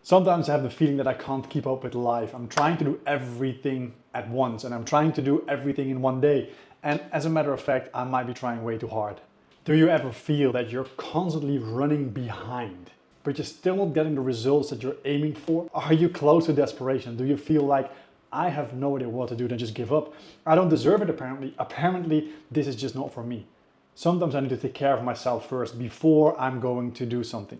Sometimes I have the feeling that I can't keep up with life. I'm trying to do everything at once and I'm trying to do everything in one day. And as a matter of fact, I might be trying way too hard. Do you ever feel that you're constantly running behind, but you're still not getting the results that you're aiming for? Are you close to desperation? Do you feel like, I have no idea what to do, then just give up? I don't deserve it apparently. Apparently, this is just not for me. Sometimes I need to take care of myself first before I'm going to do something.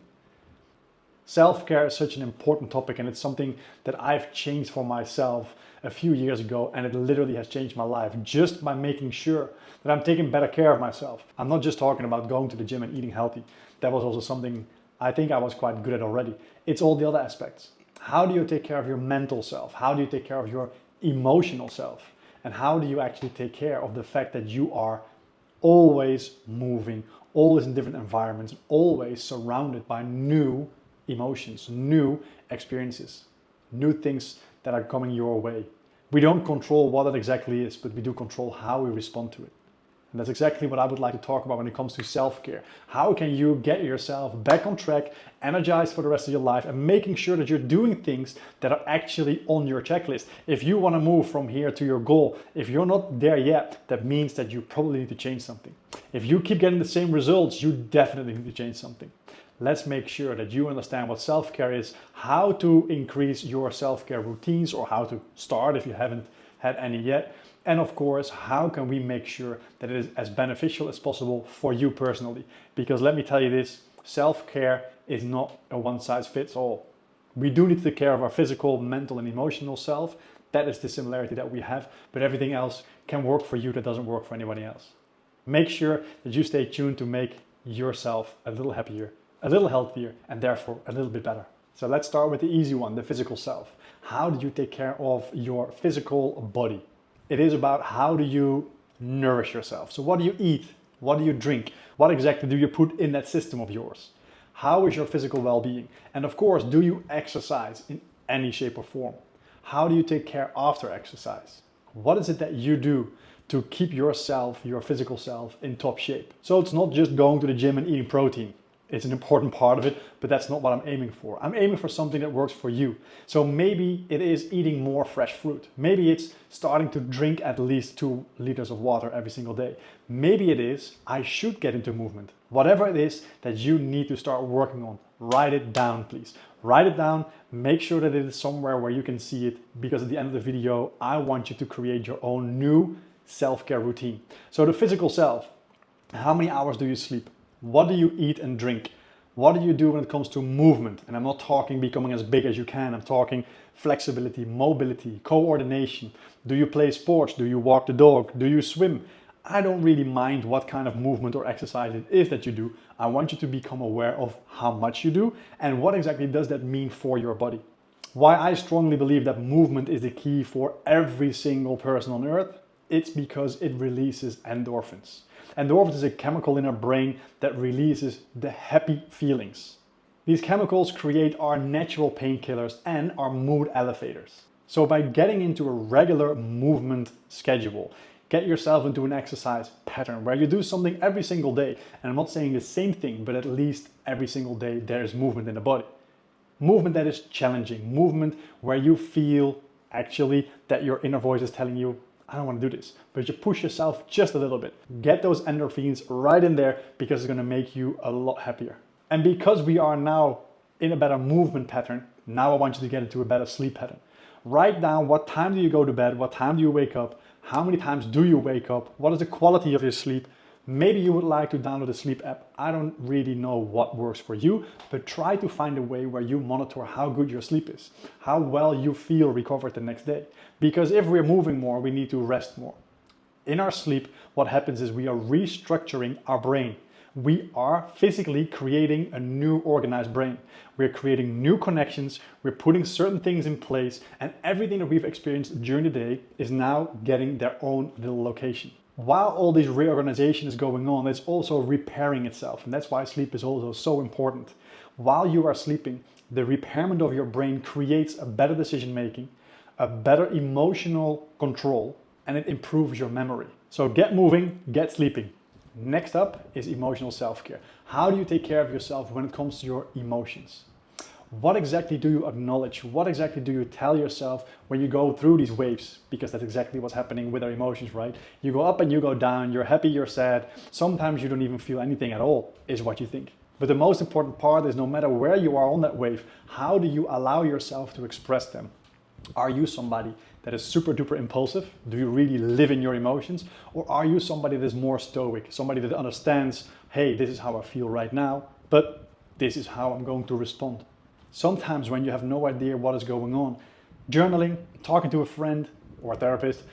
Self-care is such an important topic, and it's something that I've changed for myself a few years ago, and it literally has changed my life just by making sure that I'm taking better care of myself. I'm not just talking about going to the gym and eating healthy. That was also something I think I was quite good at already. It's all the other aspects. How do you take care of your mental self? How do you take care of your emotional self? And how do you actually take care of the fact that you are always moving, always in different environments, always surrounded by new emotions, new experiences, new things that are coming your way. We don't control what it exactly is, but we do control how we respond to it. And that's exactly what I would like to talk about when it comes to self-care. How can you get yourself back on track, energized for the rest of your life, and making sure that you're doing things that are actually on your checklist. If you want to move from here to your goal, if you're not there yet, that means that you probably need to change something. If you keep getting the same results, you definitely need to change something. Let's make sure that you understand what self-care is, how to increase your self-care routines, or how to start if you haven't had any yet. And of course, how can we make sure that it is as beneficial as possible for you personally? Because let me tell you this, self-care is not a one-size-fits-all. We do need to take care of our physical, mental, and emotional self. That is the similarity that we have, but everything else can work for you that doesn't work for anybody else. Make sure that you stay tuned to make yourself a little happier, a little healthier, and therefore a little bit better. So let's start with the easy one, the physical self. How do you take care of your physical body? It is about how do you nourish yourself. So what do you eat? What do you drink? What exactly do you put in that system of yours? How is your physical well-being? And of course, do you exercise in any shape or form? How do you take care after exercise? What is it that you do to keep yourself, your physical self, in top shape? So it's not just going to the gym and eating protein. It's an important part of it, but that's not what I'm aiming for. I'm aiming for something that works for you. So maybe it is eating more fresh fruit. Maybe it's starting to drink at least 2 liters of water every single day. Maybe it is, I should get into movement. Whatever it is that you need to start working on, write it down, please. Write it down, make sure that it is somewhere where you can see it, because at the end of the video, I want you to create your own new self-care routine. So the physical self, how many hours do you sleep? What do you eat and drink? What do you do when it comes to movement? And I'm not talking becoming as big as you can. I'm talking flexibility, mobility, coordination. Do you play sports? Do you walk the dog? Do you swim? I don't really mind what kind of movement or exercise it is that you do. I want you to become aware of how much you do and what exactly does that mean for your body. Why I strongly believe that movement is the key for every single person on earth, it's because it releases endorphins. Endorphins is a chemical in our brain that releases the happy feelings. These chemicals create our natural painkillers and our mood elevators. So by getting into a regular movement schedule, get yourself into an exercise pattern where you do something every single day. And I'm not saying the same thing, but at least every single day there is movement in the body. Movement that is challenging, movement where you feel actually that your inner voice is telling you, I don't want to do this, but you push yourself just a little bit. Get those endorphins right in there because it's going to make you a lot happier. And because we are now in a better movement pattern, now I want you to get into a better sleep pattern. Write down what time do you go to bed, what time do you wake up, how many times do you wake up, what is the quality of your sleep. Maybe you would like to download a sleep app. I don't really know what works for you, but try to find a way where you monitor how good your sleep is, how well you feel recovered the next day. Because if we're moving more, we need to rest more. In our sleep, what happens is we are restructuring our brain. We are physically creating a new organized brain. We're creating new connections, we're putting certain things in place, and everything that we've experienced during the day is now getting their own little location. While all this reorganization is going on, it's also repairing itself. And that's why sleep is also so important. While you are sleeping, the repairment of your brain creates a better decision making, a better emotional control, and it improves your memory. So get moving, get sleeping. Next up is emotional self-care. How do you take care of yourself when it comes to your emotions? What exactly do you acknowledge? What exactly do you tell yourself when you go through these waves? Because that's exactly what's happening with our emotions, right? You go up and you go down, you're happy, you're sad. Sometimes you don't even feel anything at all, is what you think. But the most important part is no matter where you are on that wave, how do you allow yourself to express them? Are you somebody that is super duper impulsive? Do you really live in your emotions? Or are you somebody that is more stoic? Somebody that understands, hey, this is how I feel right now, but this is how I'm going to respond. Sometimes when you have no idea what is going on, journaling, talking to a friend or a therapist,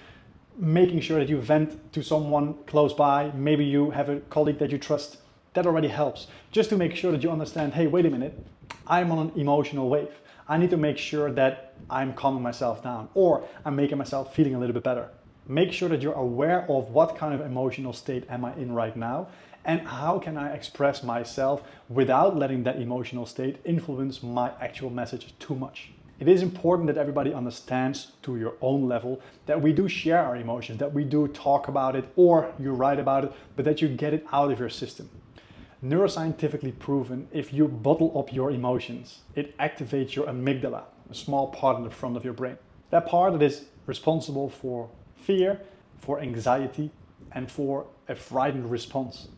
making sure that you vent to someone close by, maybe you have a colleague that you trust, that already helps. Just to make sure that you understand, hey, wait a minute, I'm on an emotional wave. I need to make sure that I'm calming myself down or I'm making myself feeling a little bit better. Make sure that you're aware of what kind of emotional state am I in right now and how can I express myself without letting that emotional state influence my actual message too much. It is important that everybody understands to your own level that we do share our emotions, that we do talk about it or you write about it, but that you get it out of your system. Neuroscientifically proven, if you bottle up your emotions, it activates your amygdala, a small part in the front of your brain. That part that is responsible for fear, for anxiety, and for a frightened response.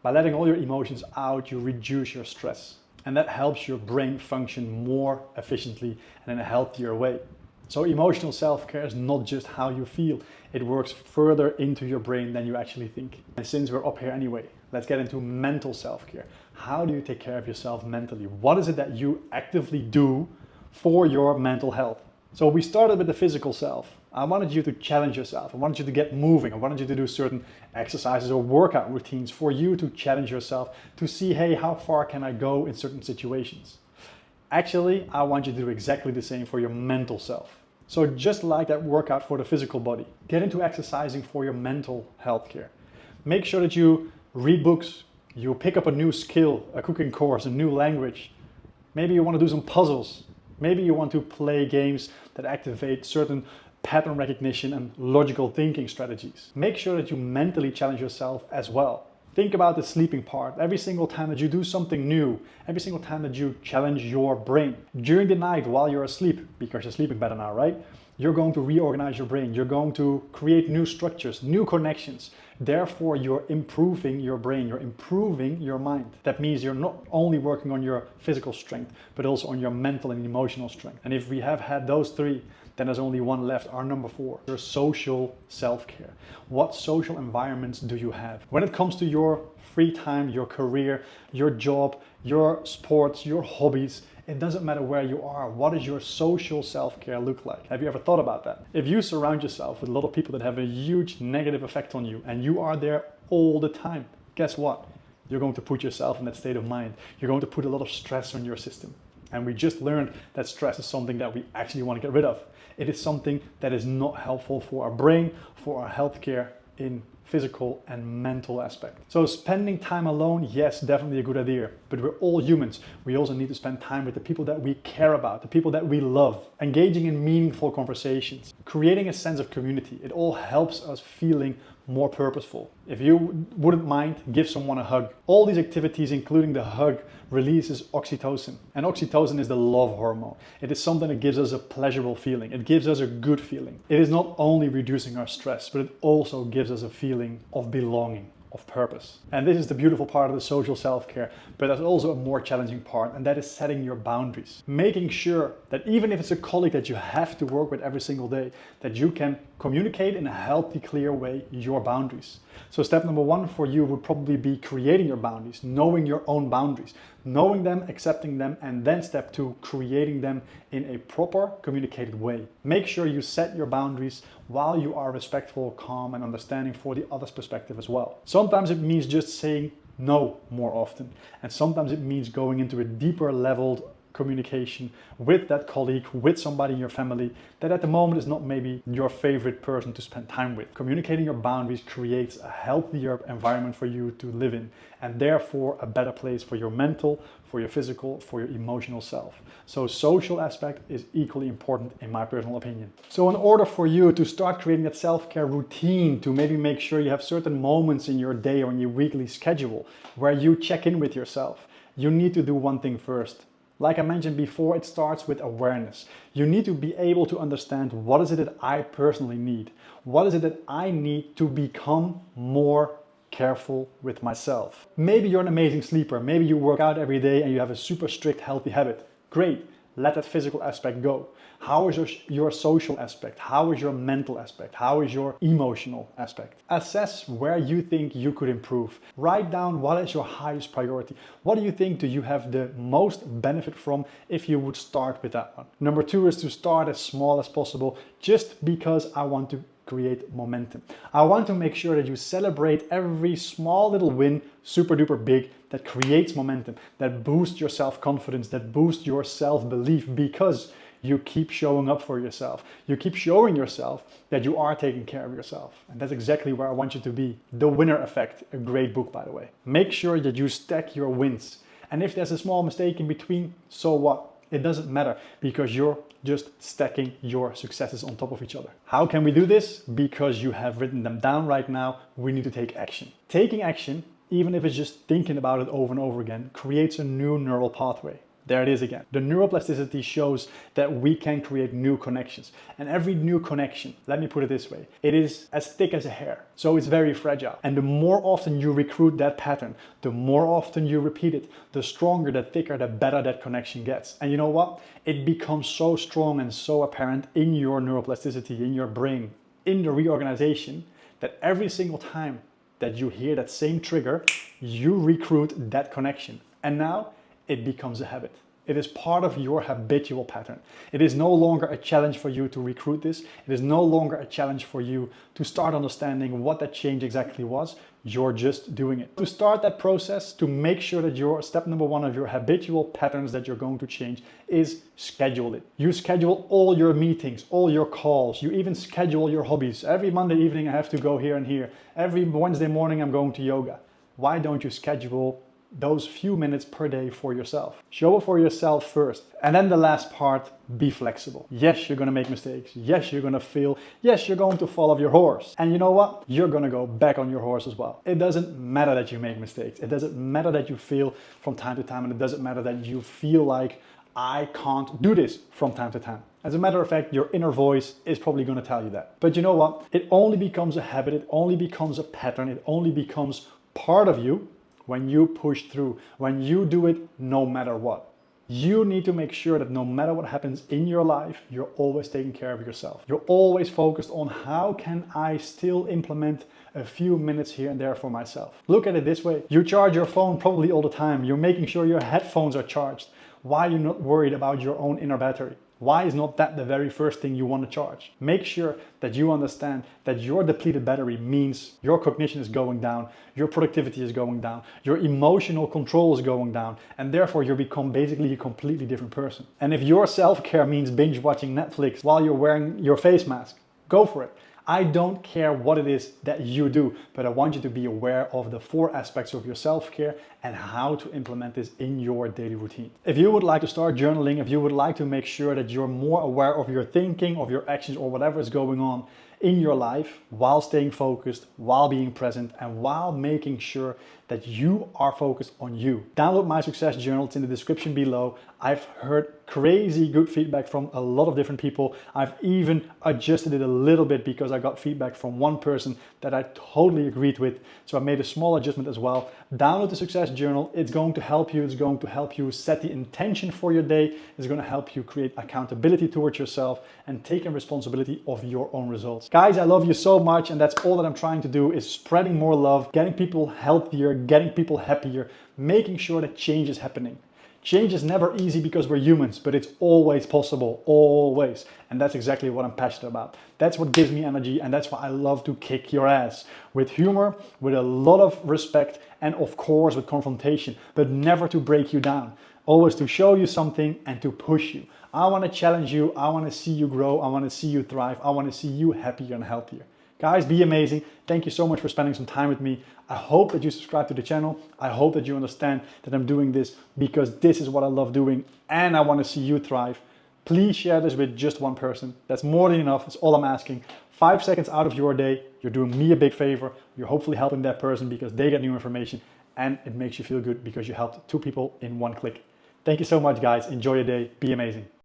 By letting all your emotions out, you reduce your stress. And that helps your brain function more efficiently and in a healthier way. So emotional self-care is not just how you feel. It works further into your brain than you actually think. And since we're up here anyway, let's get into mental self-care. How do you take care of yourself mentally? What is it that you actively do for your mental health? So we started with the physical self. I wanted you to challenge yourself. I wanted you to get moving. I wanted you to do certain exercises or workout routines for you to challenge yourself to see, hey, how far can I go in certain situations? Actually, I want you to do exactly the same for your mental self. So just like that workout for the physical body, get into exercising for your mental health care. Make sure that you read books, you pick up a new skill, a cooking course, a new language. Maybe you want to do some puzzles. Maybe you want to play games that activate certain pattern recognition and logical thinking strategies. Make sure that you mentally challenge yourself as well. Think about the sleeping part. Every single time that you do something new, every single time that you challenge your brain. During the night while you're asleep, because you're sleeping better now, right? You're going to reorganize your brain. You're going to create new structures, new connections. Therefore, you're improving your brain. You're improving your mind. That means you're not only working on your physical strength, but also on your mental and emotional strength. And if we have had those three, then there's only one left, our number 4, your social self-care. What social environments do you have? When it comes to your free time, your career, your job, your sports, your hobbies, it doesn't matter where you are. What does your social self-care look like? Have you ever thought about that? If you surround yourself with a lot of people that have a huge negative effect on you and you are there all the time, guess what? You're going to put yourself in that state of mind. You're going to put a lot of stress on your system. And we just learned that stress is something that we actually want to get rid of. It is something that is not helpful for our brain, for our healthcare in physical and mental aspect. So spending time alone, yes, definitely a good idea, but we're all humans. We also need to spend time with the people that we care about, the people that we love, engaging in meaningful conversations, creating a sense of community. It all helps us feeling more purposeful. If you wouldn't mind, give someone a hug. All these activities, including the hug, releases oxytocin. And oxytocin is the love hormone. It is something that gives us a pleasurable feeling. It gives us a good feeling. It is not only reducing our stress, but it also gives us a feeling of belonging, of purpose. And this is the beautiful part of the social self-care, but there's also a more challenging part, and that is setting your boundaries. Making sure that even if it's a colleague that you have to work with every single day, that you can communicate in a healthy, clear way your boundaries. So step number 1 for you would probably be creating your boundaries, knowing your own boundaries, knowing them, accepting them, and then step 2, creating them in a proper communicated way. Make sure you set your boundaries while you are respectful, calm, and understanding for the other's perspective as well. Sometimes it means just saying no more often, and sometimes it means going into a deeper leveled communication with that colleague, with somebody in your family that at the moment is not maybe your favorite person to spend time with. Communicating your boundaries creates a healthier environment for you to live in, and therefore a better place for your mental, for your physical, for your emotional self. So social aspect is equally important in my personal opinion. So in order for you to start creating that self-care routine, to maybe make sure you have certain moments in your day or in your weekly schedule where you check in with yourself, you need to do one thing first. Like I mentioned before, it starts with awareness. You need to be able to understand what is it that I personally need? What is it that I need to become more careful with myself? Maybe you're an amazing sleeper. Maybe you work out every day and you have a super strict healthy habit. Great. Let that physical aspect go. How is your social aspect? How is your mental aspect? How is your emotional aspect? Assess where you think you could improve. Write down what is your highest priority. What do you think do you have the most benefit from if you would start with that one? Number 2 is to start as small as possible, just because I want to create momentum. I want to make sure that you celebrate every small little win, super duper big, that creates momentum, that boosts your self-confidence, that boosts your self-belief, because you keep showing up for yourself. You keep showing yourself that you are taking care of yourself. And that's exactly where I want you to be. The Winner Effect, a great book, by the way. Make sure that you stack your wins. And if there's a small mistake in between, so what? It doesn't matter, because you're just stacking your successes on top of each other. How can we do this? Because you have written them down right now. We need to take action. Taking action, even if it's just thinking about it over and over again, creates a new neural pathway. There it is again. The neuroplasticity shows that we can create new connections. And every new connection, let me put it this way, it is as thick as a hair. So it's very fragile. And the more often you recruit that pattern, the more often you repeat it, the stronger, the thicker, the better that connection gets. And you know what? It becomes so strong and so apparent in your neuroplasticity, in your brain, in the reorganization, that every single time that you hear that same trigger, you recruit that connection. And now it becomes a habit. It is part of your habitual pattern. It is no longer a challenge for you to recruit this. It is no longer a challenge for you to start understanding what that change exactly was. You're just doing it. To start that process, to make sure that your step number 1 of your habitual patterns that you're going to change is schedule it. You schedule all your meetings, all your calls. You even schedule your hobbies. Every Monday evening I have to go here and here. Every Wednesday morning I'm going to yoga. Why don't you schedule those few minutes per day for yourself? Show up for yourself first. And then the last part, be flexible. Yes, you're gonna make mistakes. Yes, you're gonna fail. Yes, you're going to fall off your horse. And you know what? You're gonna go back on your horse as well. It doesn't matter that you make mistakes. It doesn't matter that you fail from time to time. And it doesn't matter that you feel like I can't do this from time to time. As a matter of fact, your inner voice is probably gonna tell you that. But you know what? It only becomes a habit. It only becomes a pattern. It only becomes part of you when you push through, when you do it no matter what. You need to make sure that no matter what happens in your life, you're always taking care of yourself. You're always focused on how can I still implement a few minutes here and there for myself. Look at it this way. You charge your phone probably all the time. You're making sure your headphones are charged. Why are you not worried about your own inner battery? Why is not that the very first thing you want to charge? Make sure that you understand that your depleted battery means your cognition is going down, your productivity is going down, your emotional control is going down, and therefore you become basically a completely different person. And if your self-care means binge watching Netflix while you're wearing your face mask, go for it. I don't care what it is that you do, but I want you to be aware of the 4 aspects of your self-care and how to implement this in your daily routine. If you would like to start journaling, if you would like to make sure that you're more aware of your thinking, of your actions, or whatever is going on in your life while staying focused, while being present, and while making sure that you are focused on you, download my success journal. It's in the description below. I've heard crazy good feedback from a lot of different people. I've even adjusted it a little bit because I got feedback from one person that I totally agreed with. So I made a small adjustment as well. Download the success journal. It's going to help you. It's going to help you set the intention for your day. It's going to help you create accountability towards yourself and taking responsibility of your own results. Guys, I love you so much, and that's all that I'm trying to do, is spreading more love, getting people healthier, getting people happier, making sure that change is happening. Change is never easy because we're humans, but it's always possible, always. And that's exactly what I'm passionate about. That's what gives me energy, and that's why I love to kick your ass. With humor, with a lot of respect, and of course with confrontation, but never to break you down. Always to show you something and to push you. I want to challenge you. I want to see you grow. I want to see you thrive. I want to see you happier and healthier. Guys, be amazing. Thank you so much for spending some time with me. I hope that you subscribe to the channel. I hope that you understand that I'm doing this because this is what I love doing and I want to see you thrive. Please share this with just one person. That's more than enough. That's all I'm asking. 5 seconds out of your day, you're doing me a big favor. You're hopefully helping that person because they get new information and it makes you feel good because you helped 2 people in 1 click. Thank you so much, guys. Enjoy your day. Be amazing.